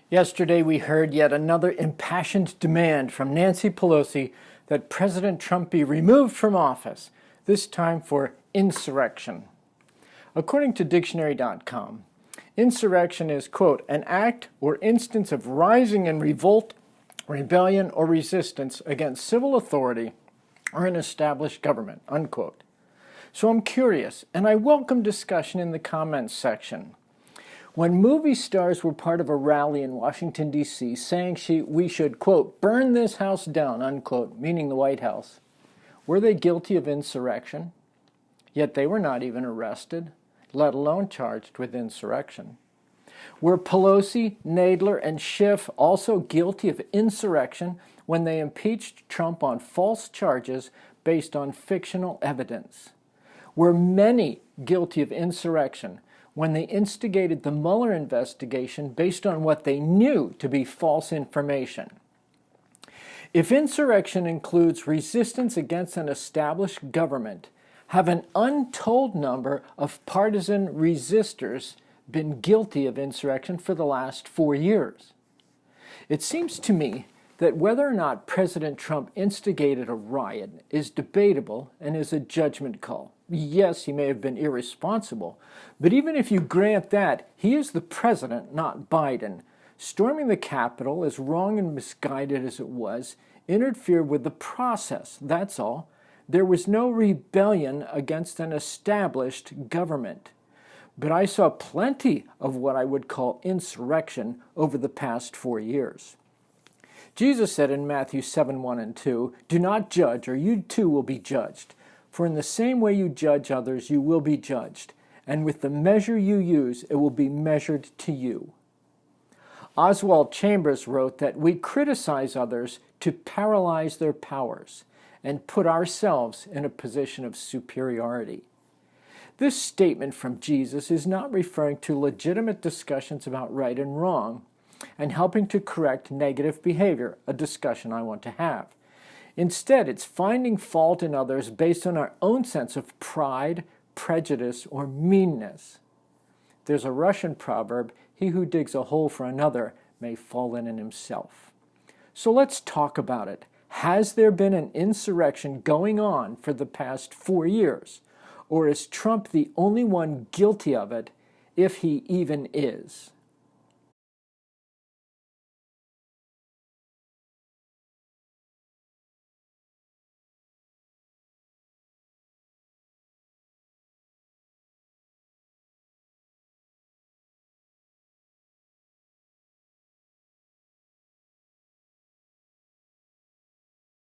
Yesterday, we heard yet another impassioned demand from Nancy Pelosi that President Trump be removed from office, this time for insurrection. According to dictionary.com, insurrection is, quote, an act or instance of rising in revolt, rebellion, or resistance against civil authority or an established government, unquote. So I'm curious, and I welcome discussion in the comments section. When movie stars were part of a rally in Washington, D.C., saying we should, quote, burn this house down, unquote, meaning the White House, were they guilty of insurrection? Yet they were not even arrested, let alone charged with insurrection. Were Pelosi, Nadler, and Schiff also guilty of insurrection when they impeached Trump on false charges based on fictional evidence? Were many guilty of insurrection when they instigated the Mueller investigation based on what they knew to be false information? If insurrection includes resistance against an established government, have an untold number of partisan resistors been guilty of insurrection for the last 4 years? It seems to me that whether or not President Trump instigated a riot is debatable and is a judgment call. Yes, he may have been irresponsible, but even if you grant that, he is the president, not Biden. Storming the Capitol, as wrong and misguided as it was, interfered with the process, that's all. There was no rebellion against an established government. But I saw plenty of what I would call insurrection over the past 4 years. Jesus said in Matthew 7:1 and 2, do not judge, or you too will be judged. For in the same way you judge others, you will be judged. And with the measure you use, it will be measured to you. Oswald Chambers wrote that we criticize others to paralyze their powers and put ourselves in a position of superiority. This statement from Jesus is not referring to legitimate discussions about right and wrong and helping to correct negative behavior, a discussion I want to have. Instead, it's finding fault in others based on our own sense of pride, prejudice, or meanness. There's a Russian proverb, he who digs a hole for another may fall in it himself. So let's talk about it. Has there been an insurrection going on for the past 4 years? Or is Trump the only one guilty of it, if he even is?